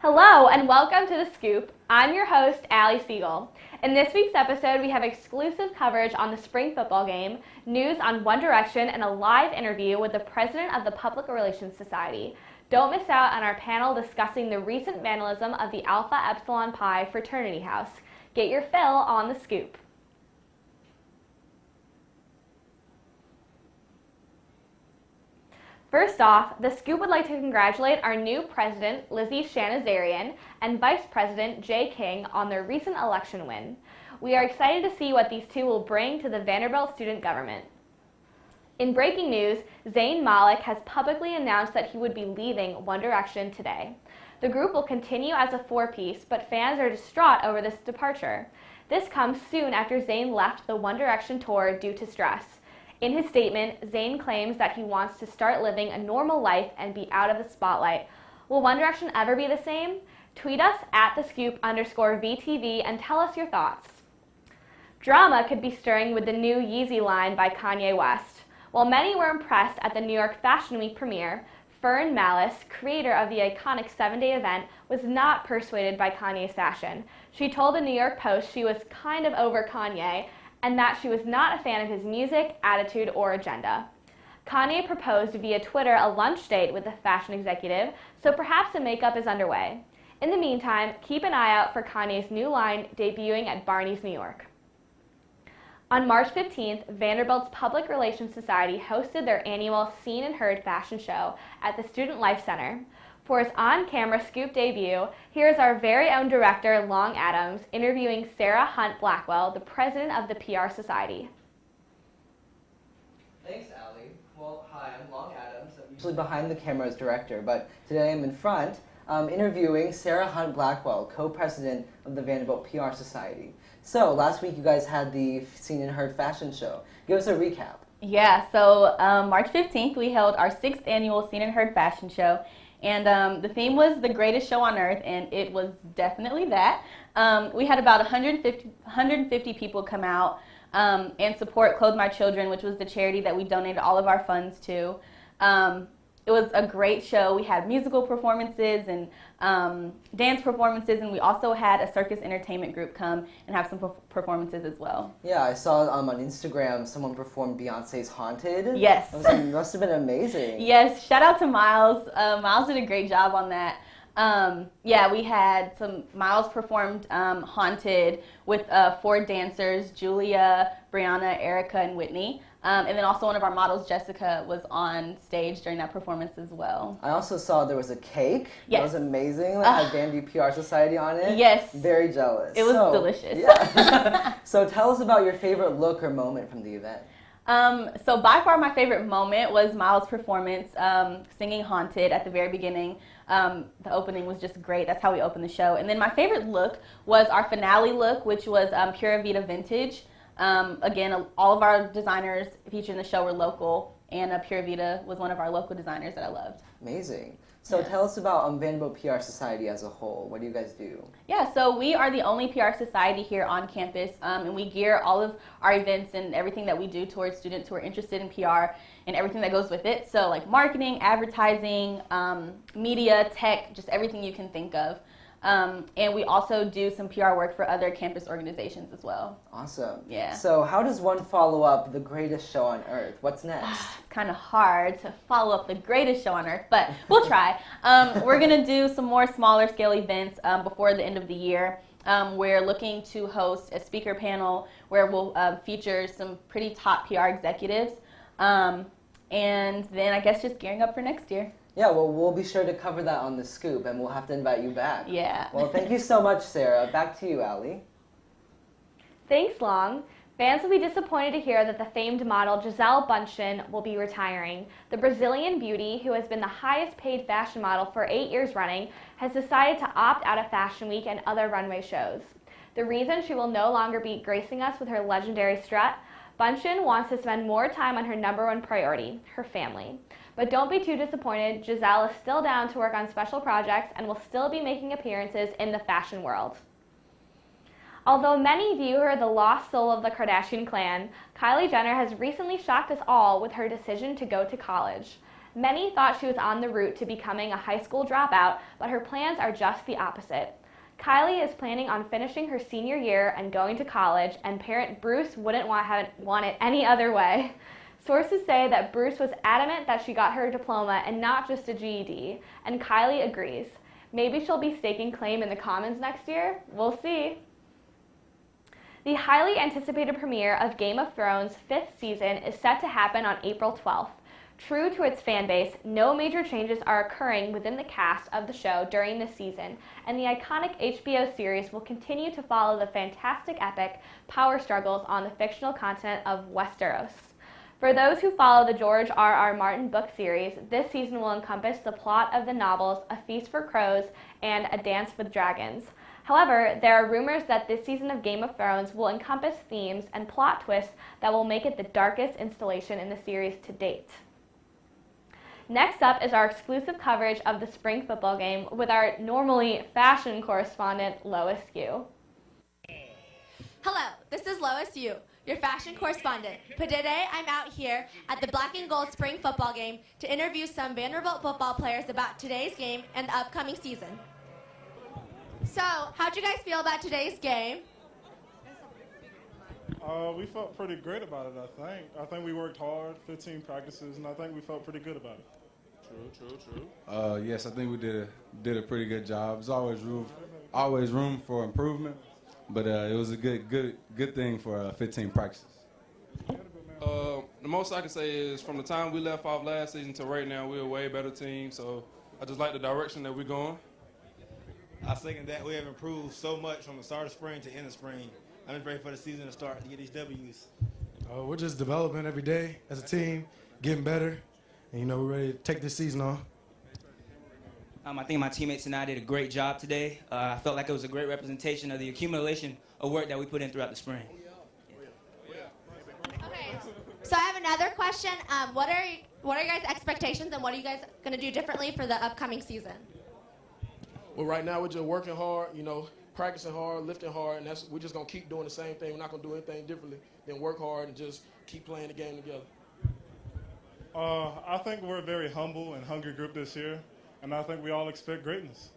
Hello and welcome to The Scoop. I'm your host, Allie Segal. In this week's episode, we have exclusive coverage on the spring football game, news on One Direction, and a live interview with the president of the Public Relations Society. Don't miss out on our panel discussing the recent vandalism of the Alpha Epsilon Pi fraternity house. Get your fill on The Scoop. First off, The Scoop would like to congratulate our new president, Lizzie Shanazarian, and vice president, Jay King, on their recent election win. We are excited to see what these two will bring to the Vanderbilt student government. In breaking news, Zayn Malik has publicly announced that he would be leaving One Direction today. The group will continue as a four-piece, but fans are distraught over this departure. This comes soon after Zayn left the One Direction tour due to stress. In his statement, Zayn claims that he wants to start living a normal life and be out of the spotlight. Will One Direction ever be the same? Tweet us at @thescoop_VTV and tell us your thoughts. Drama could be stirring with the new Yeezy line by Kanye West. While many were impressed at the New York Fashion Week premiere, Fern Malice, creator of the iconic 7-day event, was not persuaded by Kanye's fashion. She told the New York Post she was kind of over Kanye, and that she was not a fan of his music, attitude, or agenda. Kanye proposed via Twitter a lunch date with the fashion executive, so perhaps a makeup is underway. In the meantime, keep an eye out for Kanye's new line debuting at Barney's, New York. On March 15th, Vanderbilt's Public Relations Society hosted their annual Seen and Heard fashion show at the Student Life Center. For its on-camera Scoop debut, here's our very own director, Long Adams, interviewing Sarah Hunt Blackwell, the president of the PR Society. Thanks, Allie. Well, hi, I'm Long Adams. I'm usually behind the camera as director, but today I'm in front interviewing Sarah Hunt Blackwell, co-president of the Vanderbilt PR Society. So, last week you guys had the Seen and Heard fashion show. Give us a recap. Yeah, so March 15th we held our 6th annual Seen and Heard fashion show. And the theme was the greatest show on earth, and it was definitely that. We had about 150 people come out and support Clothe My Children, which was the charity that we donated all of our funds to. It was a great show. We had musical performances and dance performances, and we also had a circus entertainment group come and have some performances as well. Yeah, I saw on Instagram someone performed Beyonce's Haunted. Yes. It must have been amazing. Yes, shout out to Miles. Miles did a great job on that. Yeah, we had Miles performed Haunted with 4 dancers, Julia, Brianna, Erica, and Whitney. And then also one of our models, Jessica, was on stage during that performance as well. I also saw there was a cake. Yes. That was amazing. That had Vandy PR Society on it. Yes. Very jealous. It was delicious. Yeah. So tell us about your favorite look or moment from the event. So by far my favorite moment was Miles' performance, singing Haunted at the very beginning. The opening was just great. That's how we opened the show. And then my favorite look was our finale look, which was Pura Vida Vintage. Again, all of our designers featured in the show were local, and Pura Vida was one of our local designers that I loved. Amazing. So tell us about Vanderbilt PR Society as a whole. What do you guys do? Yeah, so we are the only PR society here on campus, and we gear all of our events and everything that we do towards students who are interested in PR and everything that goes with it. So like marketing, advertising, media, tech, just everything you can think of. And we also do some PR work for other campus organizations as well. Awesome. Yeah. So how does one follow up the greatest show on earth? What's next? It's kind of hard to follow up the greatest show on earth, but we'll try. We're going to do some more smaller scale events before the end of the year. We're looking to host a speaker panel where we'll feature some pretty top PR executives. And then I guess just gearing up for next year. Yeah, well, we'll be sure to cover that on The Scoop, and we'll have to invite you back. Yeah. Well, thank you so much, Sarah. Back to you, Allie. Thanks, Long. Fans will be disappointed to hear that the famed model Gisele Bündchen will be retiring. The Brazilian beauty, who has been the highest paid fashion model for 8 years running, has decided to opt out of Fashion Week and other runway shows. The reason she will no longer be gracing us with her legendary strut? Bündchen wants to spend more time on her #1 priority, her family. But don't be too disappointed, Gisele is still down to work on special projects and will still be making appearances in the fashion world. Although many view her the lost soul of the Kardashian clan, Kylie Jenner has recently shocked us all with her decision to go to college. Many thought she was on the route to becoming a high school dropout, but her plans are just the opposite. Kylie is planning on finishing her senior year and going to college, and parent Bruce wouldn't want it any other way. Sources say that Bruce was adamant that she got her diploma and not just a GED, and Kylie agrees. Maybe she'll be staking claim in the Commons next year? We'll see. The highly anticipated premiere of Game of Thrones' 5th season is set to happen on April 12th. True to its fan base, no major changes are occurring within the cast of the show during this season, and the iconic HBO series will continue to follow the fantastic epic power struggles on the fictional continent of Westeros. For those who follow the George R.R. Martin book series, this season will encompass the plot of the novels A Feast for Crows and A Dance with Dragons. However, there are rumors that this season of Game of Thrones will encompass themes and plot twists that will make it the darkest installation in the series to date. Next up is our exclusive coverage of the spring football game with our normally fashion correspondent, Lois You. Hello, this is Lois You, your fashion correspondent. But today I'm out here at the Black and Gold spring football game to interview some Vanderbilt football players about today's game and the upcoming season. So, how'd you guys feel about today's game? We felt pretty great about it, I think. I think we worked hard, 15 practices, and I think we felt pretty good about it. True. Yes, I think we did a pretty good job. There's always room for improvement, but it was a good thing for 15 practices. The most I can say is from the time we left off last season to right now, we're a way better team. So I just like the direction that we're going. I was thinking that we have improved so much from the start of spring to end of spring. I'm just ready for the season to start to get these W's. We're just developing every day as a team, getting better, and we're ready to take this season on. I think my teammates and I did a great job today. I felt like it was a great representation of the accumulation of work that we put in throughout the spring. Okay, so I have another question. What are your guys' expectations and what are you guys going to do differently for the upcoming season? Well, right now we're just working hard, practicing hard, lifting hard, and we're just going to keep doing the same thing. We're not going to do anything differently than work hard and just keep playing the game together. I think we're a very humble and hungry group this year, and I think we all expect greatness.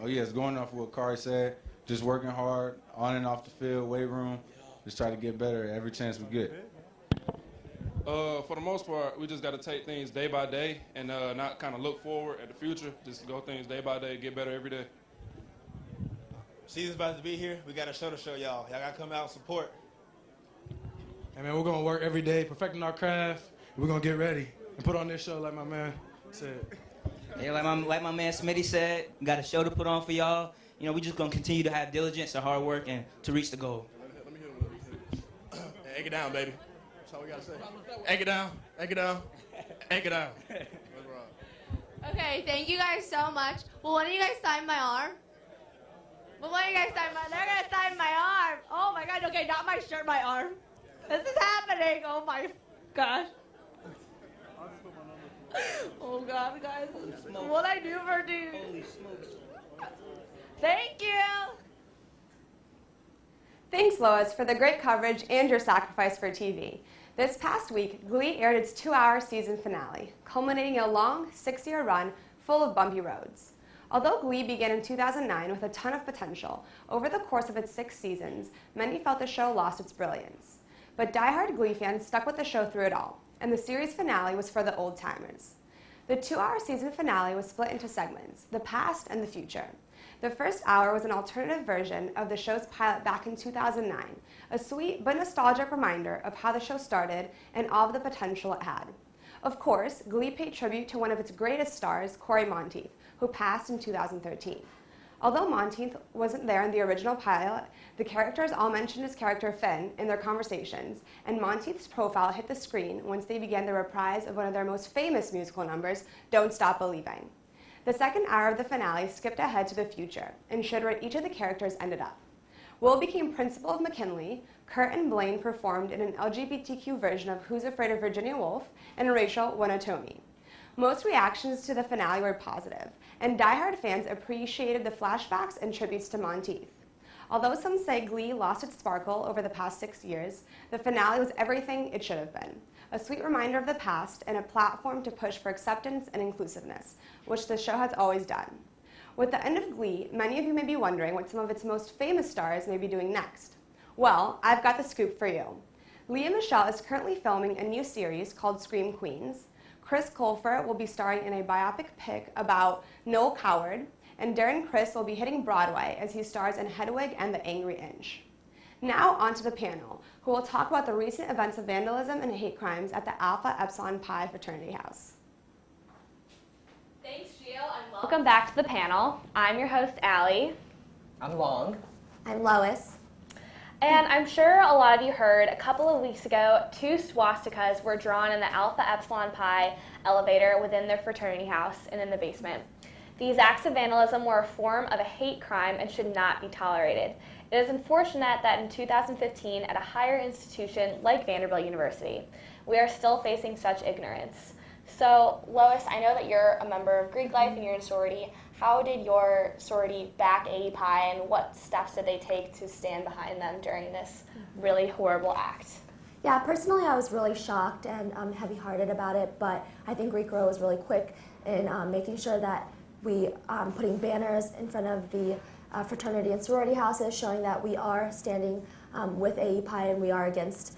Oh yes, going off what Kari said, just working hard, on and off the field, weight room, just try to get better every chance we get. For the most part, we just got to take things day by day and not kind of look forward at the future. Just go things day by day, get better every day. Season's about to be here. We got a show to show y'all. Y'all got to come out and support. Hey, man, we're going to work every day, perfecting our craft. We're going to get ready and put on this show like my man said. Yeah, like my man Smitty said, we got a show to put on for y'all. We just going to continue to have diligence and hard work and to reach the goal. Let me hear it. Egg it down, baby. That's all we got to say. Egg it down, egg it down, egg it down. Okay, thank you guys so much. Will one of you guys sign my arm? They're gonna sign my arm. Oh my God, okay, not my shirt, my arm. This is happening, oh my gosh. Oh God, guys, what I do for dude. Holy smokes. Thank you. Thanks, Lois, for the great coverage and your sacrifice for TV. This past week, Glee aired its 2-hour season finale, culminating in a long 6-year run full of bumpy roads. Although Glee began in 2009 with a ton of potential, over the course of its 6 seasons, many felt the show lost its brilliance. But diehard Glee fans stuck with the show through it all, and the series finale was for the old-timers. The 2-hour season finale was split into segments, the past and the future. The first hour was an alternative version of the show's pilot back in 2009, a sweet but nostalgic reminder of how the show started and all of the potential it had. Of course, Glee paid tribute to one of its greatest stars, Corey Monteith, who passed in 2013. Although Monteith wasn't there in the original pilot, the characters all mentioned his character Finn in their conversations, and Monteith's profile hit the screen once they began the reprise of one of their most famous musical numbers, Don't Stop Believing. The second hour of the finale skipped ahead to the future and showed where each of the characters ended up. Will became principal of McKinley, Kurt and Blaine performed in an LGBTQ version of Who's Afraid of Virginia Woolf, and Rachel won a Tony. Most reactions to the finale were positive, and diehard fans appreciated the flashbacks and tributes to Monteith. Although some say Glee lost its sparkle over the past 6 years, the finale was everything it should have been. a sweet reminder of the past, and a platform to push for acceptance and inclusiveness, which the show has always done. With the end of Glee, many of you may be wondering what some of its most famous stars may be doing next. Well, I've got the scoop for you. Lea Michele is currently filming a new series called Scream Queens. Chris Colfer will be starring in a biopic pic about Noel Coward, and Darren Criss will be hitting Broadway as he stars in Hedwig and the Angry Inch. Now onto the panel, who will talk about the recent events of vandalism and hate crimes at the Alpha Epsilon Pi fraternity house. Thanks, Gio, and welcome back to the panel. I'm your host, Allie. I'm Long. I'm Lois. And I'm sure a lot of you heard a couple of weeks ago, 2 swastikas were drawn in the Alpha Epsilon Pi elevator within their fraternity house and in the basement. These acts of vandalism were a form of a hate crime and should not be tolerated. It is unfortunate that in 2015, at a higher institution like Vanderbilt University, we are still facing such ignorance. So, Lois, I know that you're a member of Greek Life and you're in sorority. How did your sorority back AEPi, and what steps did they take to stand behind them during this really horrible act? Yeah, personally I was really shocked and heavy-hearted about it, but I think Greek Row was really quick in making sure that we putting banners in front of the fraternity and sorority houses showing that we are standing with AEPi and we are against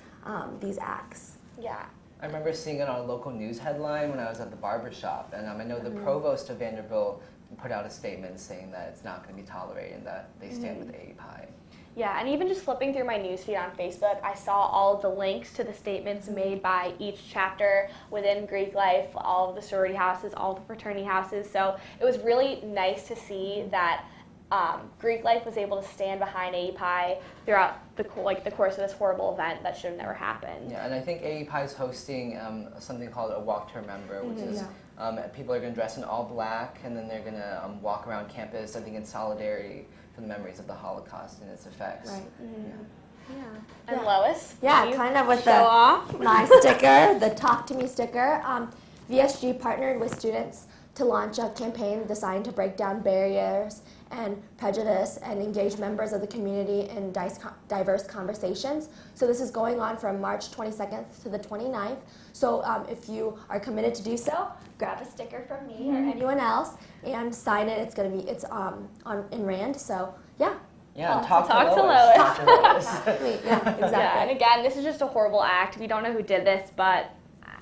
these acts. Yeah. I remember seeing it on a local news headline when I was at the barber shop, and I know the provost of Vanderbilt put out a statement saying that it's not going to be tolerated and that they stand with AEPi. Yeah, and even just flipping through my newsfeed on Facebook, I saw all of the links to the statements made by each chapter within Greek Life, all of the sorority houses, all the fraternity houses. So it was really nice to see that Greek Life was able to stand behind AEPi throughout the course of this horrible event that should have never happened. Yeah, and I think AEPi is hosting something called a Walk to Remember, which is people are going to dress in all black, and then they're going to walk around campus, I think, in solidarity for the memories of the Holocaust and its effects. Right. Yeah. And Lois? Yeah, kind of with my sticker, the Talk to Me sticker. VSG partnered with students to launch a campaign designed to break down barriers and prejudice and engage members of the community in diverse conversations. So this is going on from March 22nd to the 29th. So if you are committed to do so, grab a sticker from me or anyone else and sign it. It's in Rand. So yeah. Yeah, talk to Lois. Yeah, exactly. Yeah, and again, this is just a horrible act. We don't know who did this, but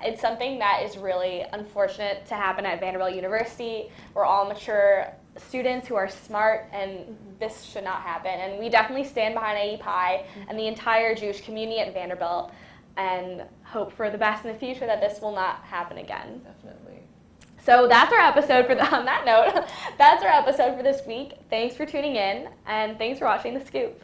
it's something that is really unfortunate to happen at Vanderbilt University. We're all mature students who are smart, and this should not happen. And we definitely stand behind AEPi and the entire Jewish community at Vanderbilt and hope for the best in the future that this will not happen again. Definitely. So that's our episode on that note, that's our episode for this week. Thanks for tuning in, and thanks for watching The Scoop.